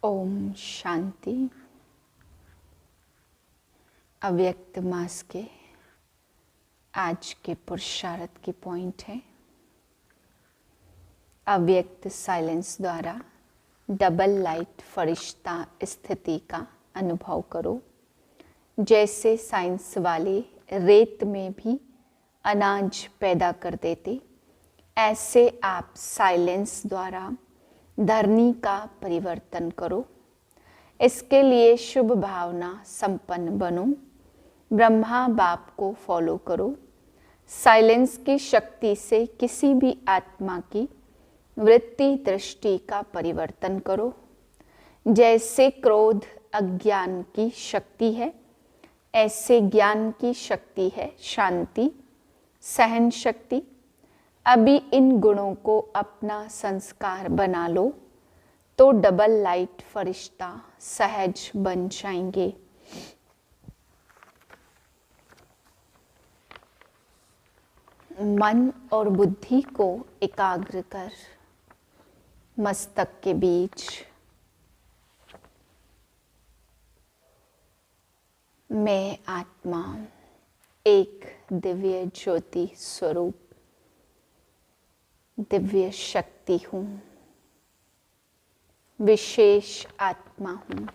ओम शांति। अव्यक्त मास के आज के पुरुषार्थ की पॉइंट है, अव्यक्त साइलेंस द्वारा डबल लाइट फरिश्ता स्थिति का अनुभव करो। जैसे साइंस वाले रेत में भी अनाज पैदा कर देते, ऐसे आप साइलेंस द्वारा धरनी का परिवर्तन करो। इसके लिए शुभ भावना संपन्न बनो, ब्रह्मा बाप को फॉलो करो। साइलेंस की शक्ति से किसी भी आत्मा की वृत्ति दृष्टि का परिवर्तन करो। जैसे क्रोध अज्ञान की शक्ति है, ऐसे ज्ञान की शक्ति है शांति, सहन शक्ति। अभी इन गुणों को अपना संस्कार बना लो तो डबल लाइट फरिश्ता सहज बन जाएंगे। मन और बुद्धि को एकाग्र कर मस्तक के बीच मैं आत्मा एक दिव्य ज्योति स्वरूप दिव्य शक्ति हूँ, विशेष आत्मा हूँ।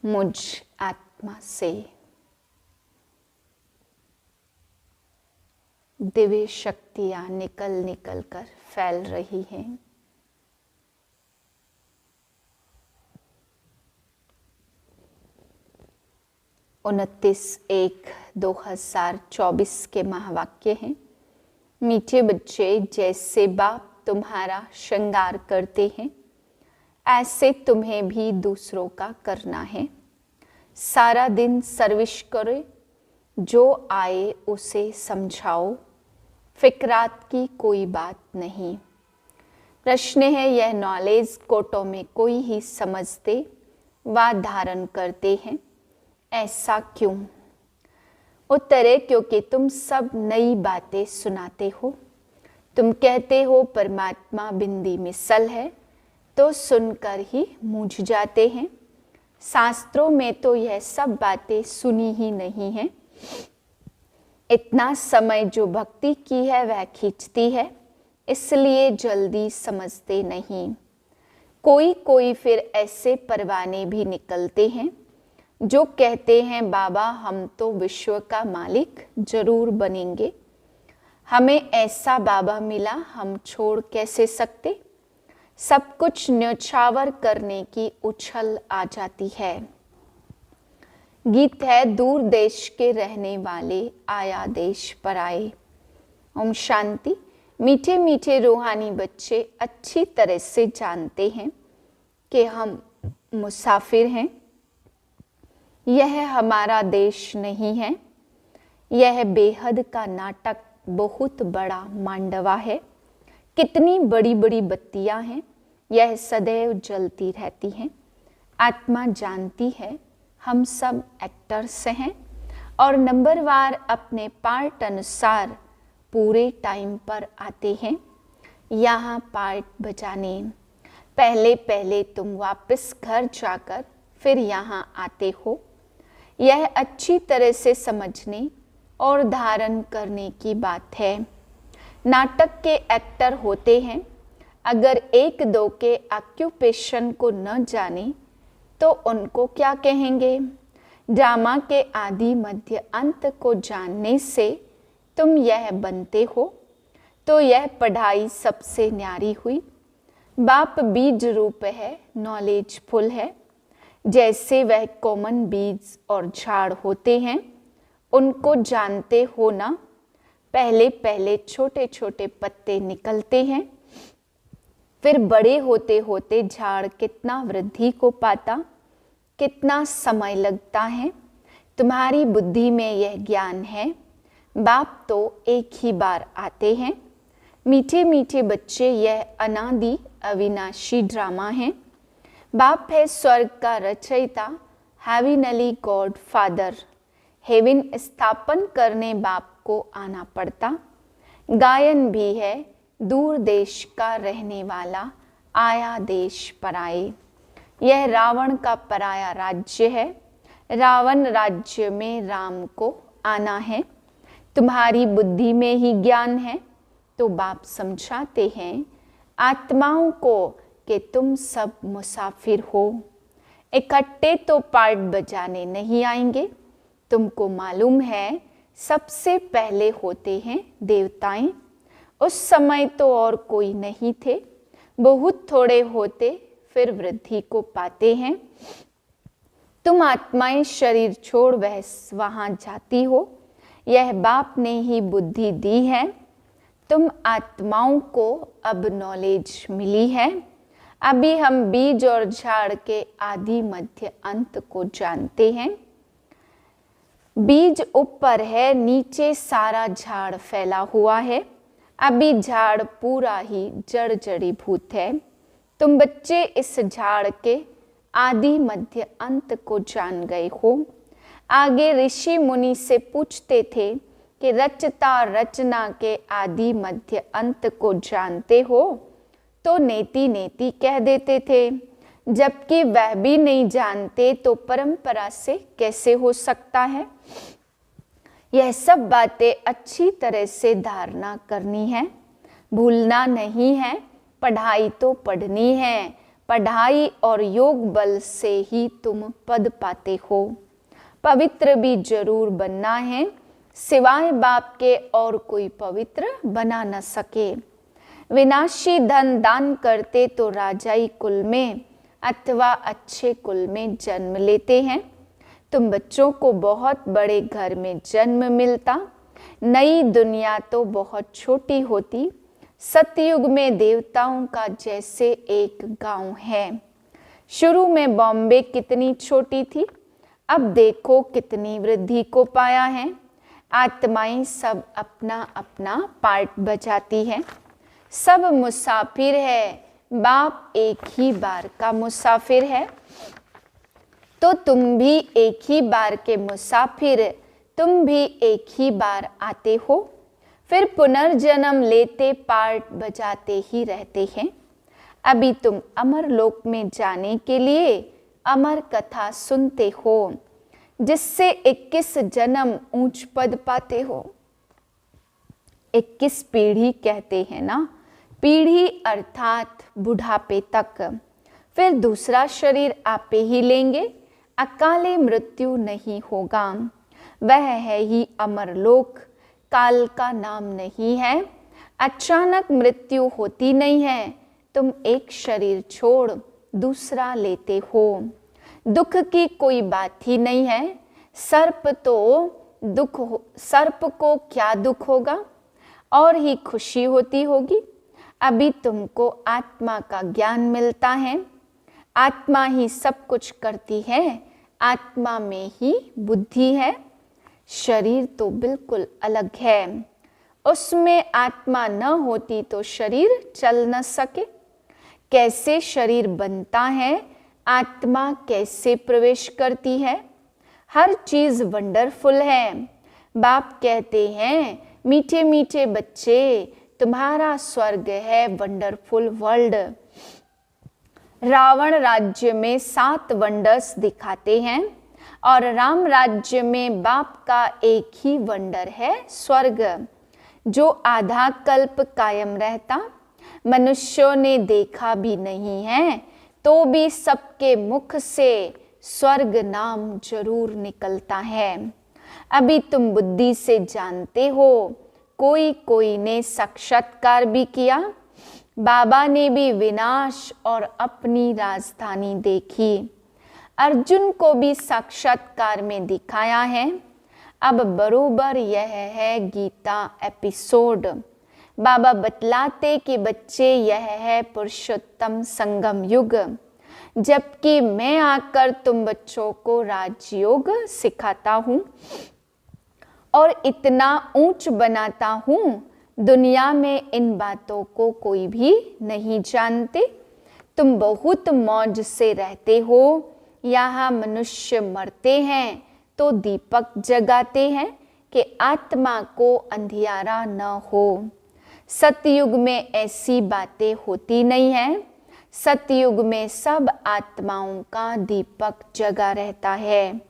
मुझ आत्मा से दिव्य शक्तियाँ निकल निकल कर फैल रही हैं। उनतीस 1/2024 के महावाक्य हैं। मीठे बच्चे, जैसे बाप तुम्हारा श्रृंगार करते हैं, ऐसे तुम्हें भी दूसरों का करना है। सारा दिन सर्विस करो, जो आए उसे समझाओ, फिक्रात की कोई बात नहीं। प्रश्न है, यह नॉलेज कोटों में कोई ही समझते व धारण करते हैं, ऐसा क्यों? उत्तर है, क्योंकि तुम सब नई बातें सुनाते हो। तुम कहते हो परमात्मा बिंदी मिसल है, तो सुनकर ही मूझ जाते हैं। शास्त्रों में तो यह सब बातें सुनी ही नहीं है। इतना समय जो भक्ति की है वह खींचती है, इसलिए जल्दी समझते नहीं। कोई कोई फिर ऐसे परवाने भी निकलते हैं जो कहते हैं बाबा हम तो विश्व का मालिक जरूर बनेंगे, हमें ऐसा बाबा मिला, हम छोड़ कैसे सकते। सब कुछ न्यौछावर करने की उछल आ जाती है। गीत है, दूर देश के रहने वाले आया देश पर आए। ओम शांति। मीठे मीठे रूहानी बच्चे अच्छी तरह से जानते हैं कि हम मुसाफिर हैं। यह हमारा देश नहीं है। यह बेहद का नाटक बहुत बड़ा मांडवा है। कितनी बड़ी बड़ी बत्तियां हैं, यह सदैव जलती रहती हैं। आत्मा जानती है हम सब एक्टर्स हैं और नंबरवार अपने पार्ट अनुसार पूरे टाइम पर आते हैं यहाँ पार्ट बजाने। पहले पहले तुम वापस घर जाकर फिर यहाँ आते हो। यह अच्छी तरह से समझने और धारण करने की बात है। नाटक के एक्टर होते हैं, अगर एक दो के ऑक्यूपेशन को न जाने तो उनको क्या कहेंगे। ड्रामा के आदि मध्य अंत को जानने से तुम यह बनते हो, तो यह पढ़ाई सबसे न्यारी हुई। बाप बीज रूप है, नॉलेजफुल है। जैसे वह कॉमन बीज और झाड़ होते हैं, उनको जानते हो ना। पहले पहले छोटे छोटे पत्ते निकलते हैं, फिर बड़े होते होते झाड़ कितना वृद्धि को पाता, कितना समय लगता है। तुम्हारी बुद्धि में यह ज्ञान है। बाप तो एक ही बार आते हैं। मीठे मीठे बच्चे, यह अनादि अविनाशी ड्रामा है। बाप है स्वर्ग का रचयिता, हेविनली गॉड फादर। हेवन स्थापन करने बाप को आना पड़ता। गायन भी है, दूर देश का रहने वाला आया देश पर आए। यह रावण का पराया राज्य है। रावण राज्य में राम को आना है। तुम्हारी बुद्धि में ही ज्ञान है। तो बाप समझाते हैं आत्माओं को कि तुम सब मुसाफिर हो, इकट्ठे तो पार्ट बजाने नहीं आएंगे। तुमको मालूम है सबसे पहले होते हैं देवताएं। उस समय तो और कोई नहीं थे, बहुत थोड़े होते, फिर वृद्धि को पाते हैं। तुम आत्माएं शरीर छोड़ वहां जाती हो, यह बाप ने ही बुद्धि दी है। तुम आत्माओं को अब नॉलेज मिली है। अभी हम बीज और झाड़ के आदि मध्य अंत को जानते हैं। बीज ऊपर है, नीचे सारा झाड़ फैला हुआ है। अभी झाड़ पूरा ही जड़ जड़ीभूत है। तुम बच्चे इस झाड़ के आदि मध्य अंत को जान गए हो। आगे ऋषि मुनि से पूछते थे कि रचता रचना के आदि मध्य अंत को जानते हो, तो नेति नेति कह देते थे। जबकि वह भी नहीं जानते तो परंपरा से कैसे हो सकता है। यह सब बातें अच्छी तरह से धारणा करनी है, भूलना नहीं है। पढ़ाई तो पढ़नी है, पढ़ाई और योग बल से ही तुम पद पाते हो। पवित्र भी जरूर बनना है, सिवाय बाप के और कोई पवित्र बना न सके। विनाशी धन दान करते तो राजाई कुल में अथवा अच्छे कुल में जन्म लेते हैं। तुम बच्चों को बहुत बड़े घर में जन्म मिलता, नई दुनिया तो बहुत छोटी होती। सतयुग में देवताओं का जैसे एक गांव है। शुरू में बॉम्बे कितनी छोटी थी, अब देखो कितनी वृद्धि को पाया है। आत्माएं सब अपना अपना पार्ट बजाती है। सब मुसाफिर है, बाप एक ही बार का मुसाफिर है। तो तुम भी एक ही बार के मुसाफिर, तुम भी एक ही बार आते हो, फिर पुनर्जन्म लेते पार्ट बजाते ही रहते हैं। अभी तुम अमर लोक में जाने के लिए अमर कथा सुनते हो, जिससे 21 जन्म ऊंच पद पाते हो। 21 पीढ़ी कहते हैं ना, पीढ़ी अर्थात बुढ़ापे तक। फिर दूसरा शरीर आपे ही लेंगे, अकाले मृत्यु नहीं होगा। वह है ही अमरलोक, काल का नाम नहीं है। अचानक मृत्यु होती नहीं है, तुम एक शरीर छोड़ दूसरा लेते हो। दुख की कोई बात ही नहीं है। सर्प को क्या दुख होगा, और ही खुशी होती होगी। अभी तुमको आत्मा का ज्ञान मिलता है। आत्मा ही सब कुछ करती है, आत्मा में ही बुद्धि है। शरीर तो बिल्कुल अलग है, उसमें आत्मा न होती तो शरीर चल न सके। कैसे शरीर बनता है, आत्मा कैसे प्रवेश करती है। हर चीज वंडरफुल है। बाप कहते हैं मीठे मीठे बच्चे, तुम्हारा स्वर्ग है वंडरफुल वर्ल्ड। रावण राज्य में 7 वंडर्स दिखाते हैं, और राम राज्य में बाप का एक ही वंडर है स्वर्ग, जो आधा कल्प कायम रहता। मनुष्यों ने देखा भी नहीं है, तो भी सबके मुख से स्वर्ग नाम जरूर निकलता है। अभी तुम बुद्धि से जानते हो, कोई कोई ने साक्षात्कार भी किया। बाबा ने भी विनाश और अपनी राजधानी देखी। अर्जुन को भी साक्षात्कार में दिखाया है। अब बरोबर यह है गीता एपिसोड। बाबा बतलाते कि बच्चे यह है पुरुषोत्तम संगम युग, जबकि मैं आकर तुम बच्चों को राजयोग सिखाता हूँ और इतना ऊंच बनाता हूँ, दुनिया में इन बातों को कोई भी नहीं जानते। तुम बहुत मौज से रहते हो। यहाँ मनुष्य मरते हैं तो दीपक जगाते हैं कि आत्मा को अंधियारा न हो। सतयुग में ऐसी बातें होती नहीं है। सतयुग में सब आत्माओं का दीपक जगा रहता है।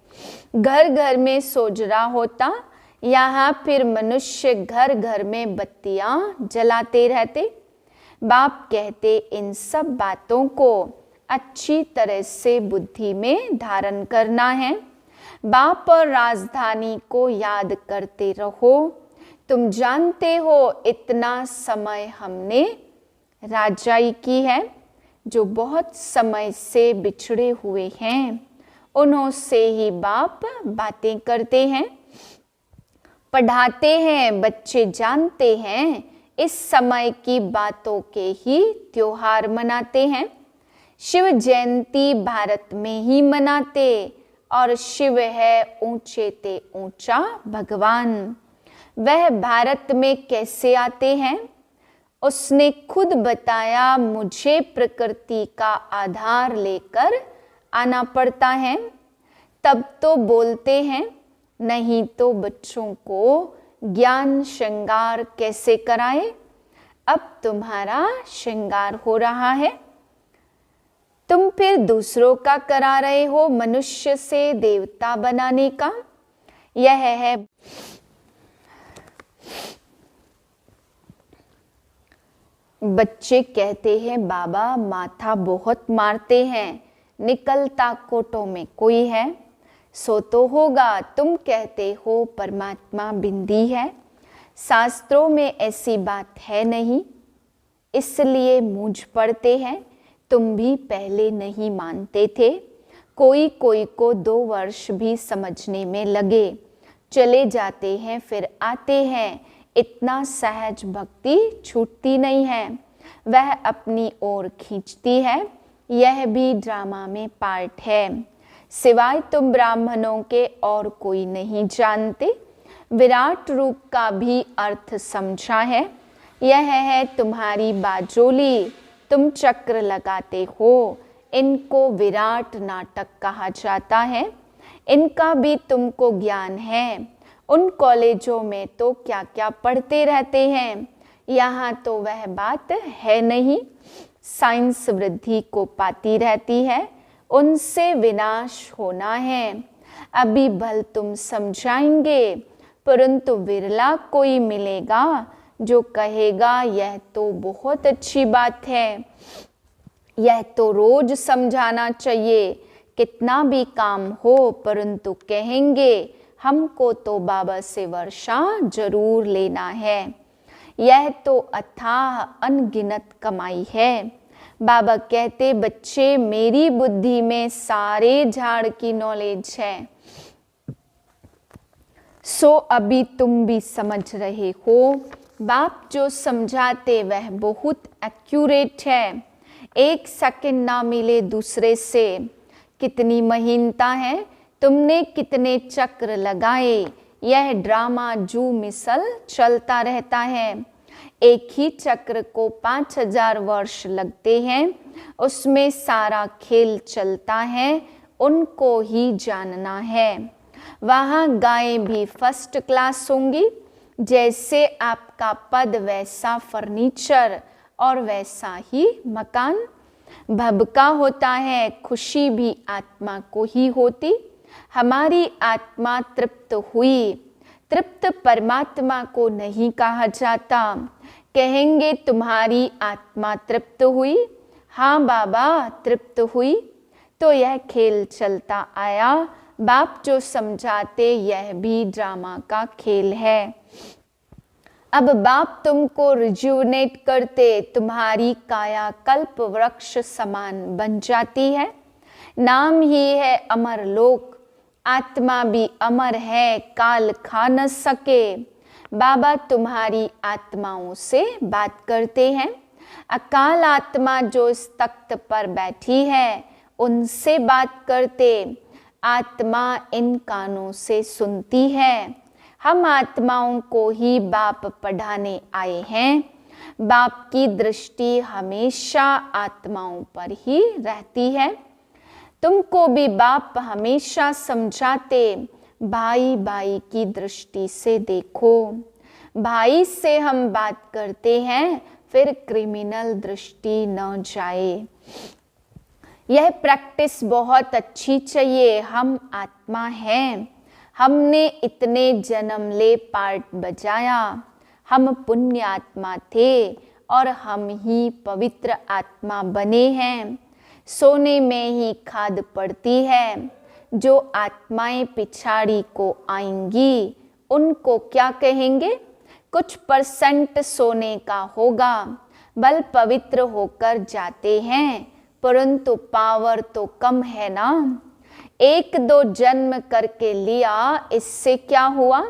घर घर में सोजरा होता, यहाँ फिर मनुष्य घर घर में बत्तियां जलाते रहते। बाप कहते इन सब बातों को अच्छी तरह से बुद्धि में धारण करना है। बाप और राजधानी को याद करते रहो। तुम जानते हो इतना समय हमने राजाई की है। जो बहुत समय से बिछड़े हुए हैं उन्हों से ही बाप बातें करते हैं, पढ़ाते हैं। बच्चे जानते हैं इस समय की बातों के ही त्योहार मनाते हैं। शिव जयंती भारत में ही मनाते और शिव है ऊंचे ते ऊंचा भगवान। वह भारत में कैसे आते हैं? उसने खुद बताया, मुझे प्रकृति का आधार लेकर आना पड़ता है, तब तो बोलते हैं, नहीं तो बच्चों को ज्ञान श्रृंगार कैसे कराए। अब तुम्हारा श्रृंगार हो रहा है, तुम फिर दूसरों का करा रहे हो मनुष्य से देवता बनाने का। यह है बच्चे कहते हैं बाबा माथा बहुत मारते हैं, निकलता कोटों में कोई है। सो तो होगा, तुम कहते हो परमात्मा बिंदी है। शास्त्रों में ऐसी बात है नहीं, इसलिए मूंझ पड़ते हैं। तुम भी पहले नहीं मानते थे। कोई कोई को 2 वर्ष भी समझने में लगे, चले जाते हैं फिर आते हैं। इतना सहज भक्ति छूटती नहीं है, वह अपनी ओर खींचती है। यह भी ड्रामा में पार्ट है। सिवाय तुम ब्राह्मणों के और कोई नहीं जानते। विराट रूप का भी अर्थ समझा है। यह है तुम्हारी बाजोली, तुम चक्र लगाते हो। इनको विराट नाटक कहा जाता है। इनका भी तुमको ज्ञान है। उन कॉलेजों में तो क्या क्या पढ़ते रहते हैं, यहाँ तो वह बात है नहीं। साइंस वृद्धि को पाती रहती है, उनसे विनाश होना है। अभी भल तुम समझाएंगे, परंतु विरला कोई मिलेगा जो कहेगा यह तो बहुत अच्छी बात है, यह तो रोज समझाना चाहिए। कितना भी काम हो, परंतु कहेंगे हमको तो बाबा से वर्षा जरूर लेना है। यह तो अथाह अनगिनत कमाई है। बाबा कहते बच्चे मेरी बुद्धि में सारे झाड़ की नॉलेज है। सो अभी तुम भी समझ रहे हो। बाप जो समझाते वह बहुत एक्यूरेट है। 1 सेकंड ना मिले दूसरे से। कितनी महीनता है, तुमने कितने चक्र लगाए। यह ड्रामा जू मिसल चलता रहता है। एक ही चक्र को 5000 वर्ष लगते हैं। उसमें सारा खेल चलता है, उनको ही जानना है। वहाँ गायें भी फर्स्ट क्लास होंगी। जैसे आपका पद वैसा फर्नीचर और वैसा ही मकान। भबका होता है, खुशी भी आत्मा को ही होती। हमारी आत्मा तृप्त हुई। तृप्त परमात्मा को नहीं कहा जाता। कहेंगे तुम्हारी आत्मा तृप्त हुई। हाँ बाबा तृप्त हुई। तो यह खेल चलता आया। बाप जो समझाते यह भी ड्रामा का खेल है। अब बाप तुमको रिजुवनेट करते, तुम्हारी काया कल्प वृक्ष समान बन जाती है। नाम ही है अमर लोक। आत्मा भी अमर है, काल खा न सके। बाबा तुम्हारी आत्माओं से बात करते हैं। अकाल आत्मा जो इस तख्त पर बैठी है उनसे बात करते। आत्मा इन कानों से सुनती है। हम आत्माओं को ही बाप पढ़ाने आए हैं। बाप की दृष्टि हमेशा आत्माओं पर ही रहती है। तुमको भी बाप हमेशा समझाते, भाई भाई की दृष्टि से देखो। भाई से हम बात करते हैं, फिर क्रिमिनल दृष्टि न जाए। यह प्रैक्टिस बहुत अच्छी चाहिए। हम आत्मा हैं, हमने इतने जन्म ले पार्ट बजाया, हम पुण्य आत्मा थे और हम ही पवित्र आत्मा बने हैं। सोने में ही खाद पड़ती है। जो आत्माएं पिछाड़ी को आएंगी उनको क्या कहेंगे? कुछ परसेंट सोने का होगा, बल पवित्र होकर जाते हैं, परंतु पावर तो कम है ना। एक दो जन्म करके लिया, इससे क्या हुआ?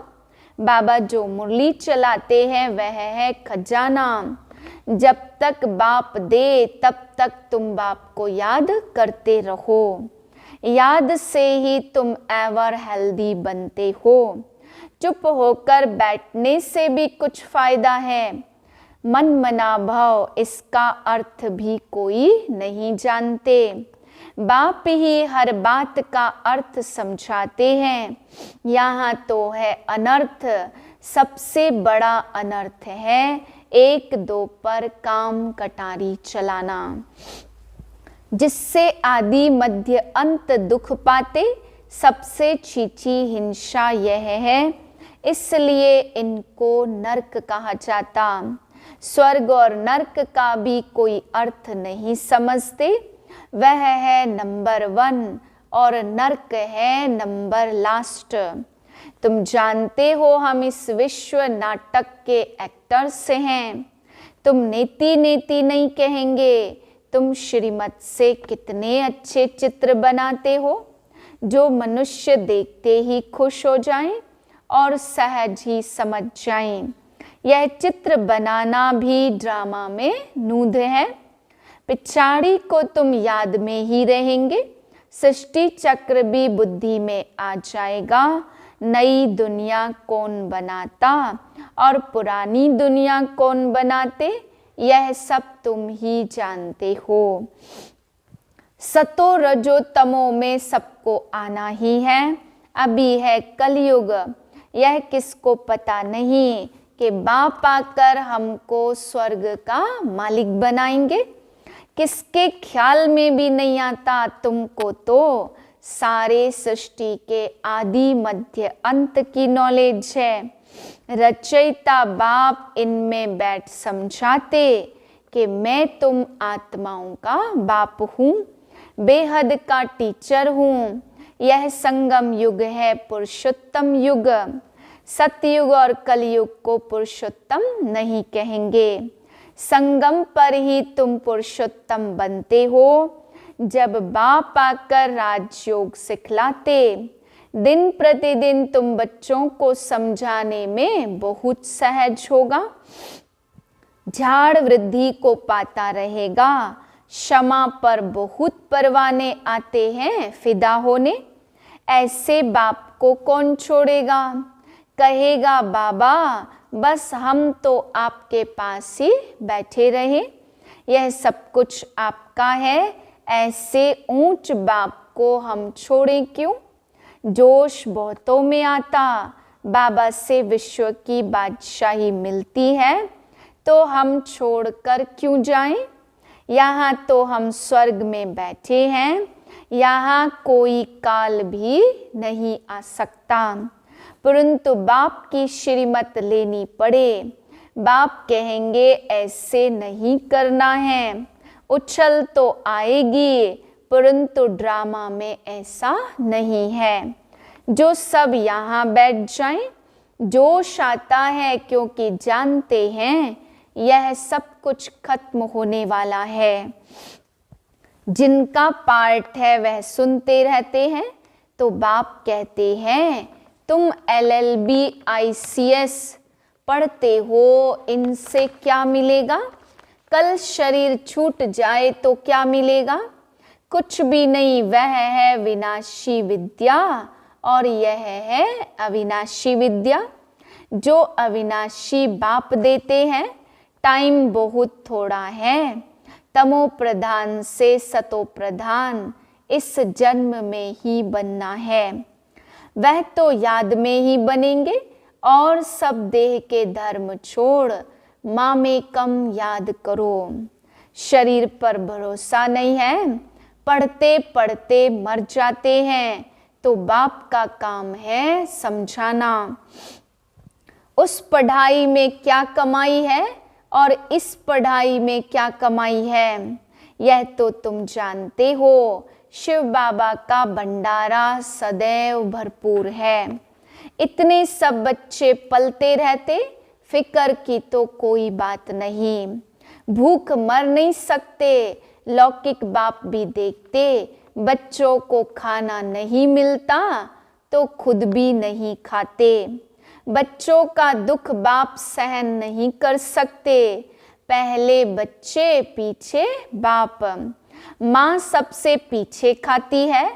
बाबा जो मुरली चलाते हैं वह है खजाना। जब तक बाप दे तब तक तुम बाप को याद करते रहो। याद से ही तुम एवर हेल्दी बनते हो। चुप होकर बैठने से भी कुछ फायदा है। मन मना भाव, इसका अर्थ भी कोई नहीं जानते। बाप ही हर बात का अर्थ समझाते हैं। यहाँ तो है अनर्थ, सबसे बड़ा अनर्थ है एक दो पर काम कटारी चलाना, जिससे आदि मध्य अंत दुख पाते। सबसे छीची हिंसा यह है, इसलिए इनको नरक कहा जाता। स्वर्ग और नरक का भी कोई अर्थ नहीं समझते। वह है नंबर 1 और नरक है नंबर लास्ट। तुम जानते हो हम इस विश्व नाटक के एक्टर्स हैं। तुम नेति नेति नहीं कहेंगे। तुम श्रीमत से कितने अच्छे चित्र बनाते हो, जो मनुष्य देखते ही खुश हो जाएं और सहज ही समझ जाएं। यह चित्र बनाना भी ड्रामा में नूद है। पिछाड़ी को तुम याद में ही रहेंगे। सृष्टि चक्र भी बुद्धि में आ जाएगा। नई दुनिया कौन बनाता और पुरानी दुनिया कौन बनाते, यह सब तुम ही जानते हो। सतो रजो तमो में सबको आना ही है। अभी है कलयुग, यह किसको पता नहीं कि बाप आकर हमको स्वर्ग का मालिक बनाएंगे। किसके ख्याल में भी नहीं आता तुमको तो सारे सृष्टि के आदि मध्य अंत की नॉलेज है। रचयिता बाप इनमें बैठ समझाते कि मैं तुम आत्माओं का बाप हूँ, बेहद का टीचर हूँ। यह संगम युग है पुरुषोत्तम युग। सतयुग और कलयुग को पुरुषोत्तम नहीं कहेंगे। संगम पर ही तुम पुरुषोत्तम बनते हो। जब बाप आकर राजयोग सिखलाते, दिन प्रतिदिन तुम बच्चों को समझाने में बहुत सहज होगा। झाड़ वृद्धि को पाता रहेगा। क्षमा पर बहुत परवाने आते हैं फिदा होने। ऐसे बाप को कौन छोड़ेगा? कहेगा बाबा बस हम तो आपके पास ही बैठे रहे, यह सब कुछ आपका है। ऐसे ऊंच बाप को हम छोड़ें क्यों? जोश बहुतों में आता। बाबा से विश्व की बादशाही मिलती है तो हम छोड़कर क्यों जाएं? यहाँ तो हम स्वर्ग में बैठे हैं। यहाँ कोई काल भी नहीं आ सकता, परंतु बाप की श्रीमत लेनी पड़े। बाप कहेंगे ऐसे नहीं करना है। उछल तो आएगी, परंतु ड्रामा में ऐसा नहीं है। जो सब यहाँ बैठ जाएं। जोश आता है क्योंकि जानते हैं यह सब कुछ खत्म होने वाला है। जिनका पार्ट है वह सुनते रहते हैं। तो बाप कहते हैं तुम LLB ICS पढ़ते हो, इनसे क्या मिलेगा? कल शरीर छूट जाए तो क्या मिलेगा? कुछ भी नहीं। वह है विनाशी विद्या और यह है अविनाशी विद्या, जो अविनाशी बाप देते हैं। टाइम बहुत थोड़ा है। तमो प्रधान से सतो प्रधान इस जन्म में ही बनना है। वह तो याद में ही बनेंगे और सब देह के धर्म छोड़ माँ में कम याद करो। शरीर पर भरोसा नहीं है, पढ़ते पढ़ते मर जाते हैं, तो बाप का काम है समझाना। उस पढ़ाई में क्या कमाई है और इस पढ़ाई में क्या कमाई है, यह तो तुम जानते हो। शिव बाबा का भंडारा सदैव भरपूर है। इतने सब बच्चे पलते रहते, फिक्र की तो कोई बात नहीं। भूख मर नहीं सकते, लौकिक बाप भी देखते। बच्चों को खाना नहीं मिलता तो खुद भी नहीं खाते। बच्चों का दुख बाप सहन नहीं कर सकते, पहले बच्चे पीछे बाप। माँ सबसे पीछे खाती है,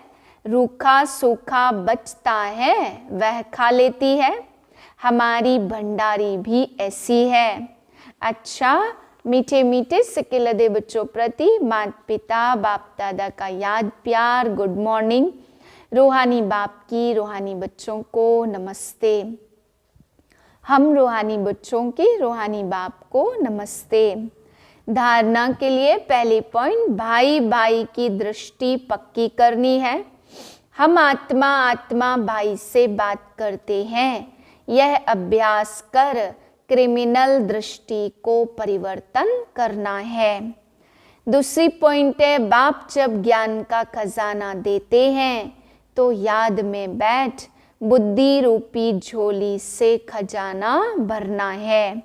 रूखा सूखा बचता है वह खा लेती है। हमारी भंडारी भी ऐसी है। अच्छा, मीठे मीठे सिकिलदे बच्चों प्रति माता पिता बाप दादा का याद प्यार गुड मॉर्निंग। रूहानी बाप की रूहानी बच्चों को नमस्ते। हम रूहानी बच्चों की रूहानी बाप को नमस्ते। धारणा के लिए पहले पॉइंट, भाई भाई की दृष्टि पक्की करनी है। हम आत्मा आत्मा भाई से बात करते हैं। यह अभ्यास कर क्रिमिनल दृष्टि को परिवर्तन करना है। दूसरी पॉइंट है, बाप जब ज्ञान का खजाना देते हैं तो याद में बैठ बुद्धि रूपी झोली से खजाना भरना है।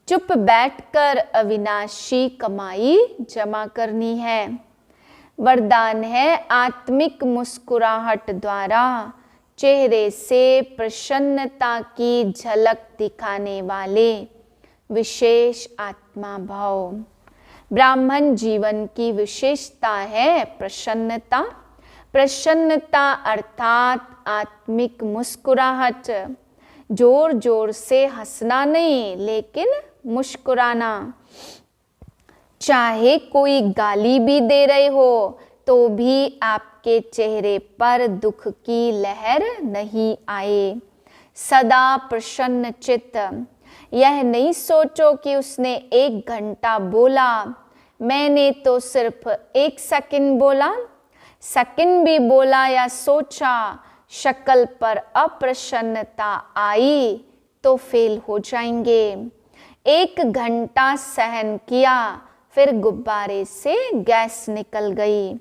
चुप बैठकर अविनाशी कमाई जमा करनी है। वरदान है, आत्मिक मुस्कुराहट द्वारा चेहरे से प्रसन्नता की झलक दिखाने वाले विशेष आत्मा भाव। ब्राह्मण जीवन की विशेषता है प्रसन्नता। प्रसन्नता अर्थात आत्मिक मुस्कुराहट। जोर जोर से हंसना नहीं, लेकिन मुस्कुराना। चाहे कोई गाली भी दे रहे हो तो भी आपके चेहरे पर दुख की लहर नहीं आए। सदा प्रसन्न चित्त। यह नहीं सोचो कि उसने 1 घंटा बोला, मैंने तो सिर्फ 1 सेकंड बोला। सेकंड भी बोला या सोचा, शक्ल पर अप्रसन्नता आई तो फेल हो जाएंगे। 1 घंटा सहन किया, फिर गुब्बारे से गैस निकल गई।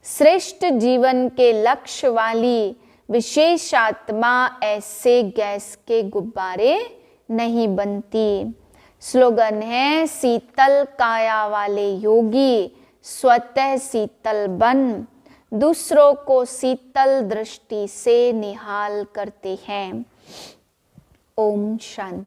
श्रेष्ठ जीवन के लक्ष्य वाली विशेष आत्मा ऐसे गैस के गुब्बारे नहीं बनती। स्लोगन है, शीतल काया वाले योगी स्वतः शीतल बन दूसरों को शीतल दृष्टि से निहाल करते हैं। ओम शांति।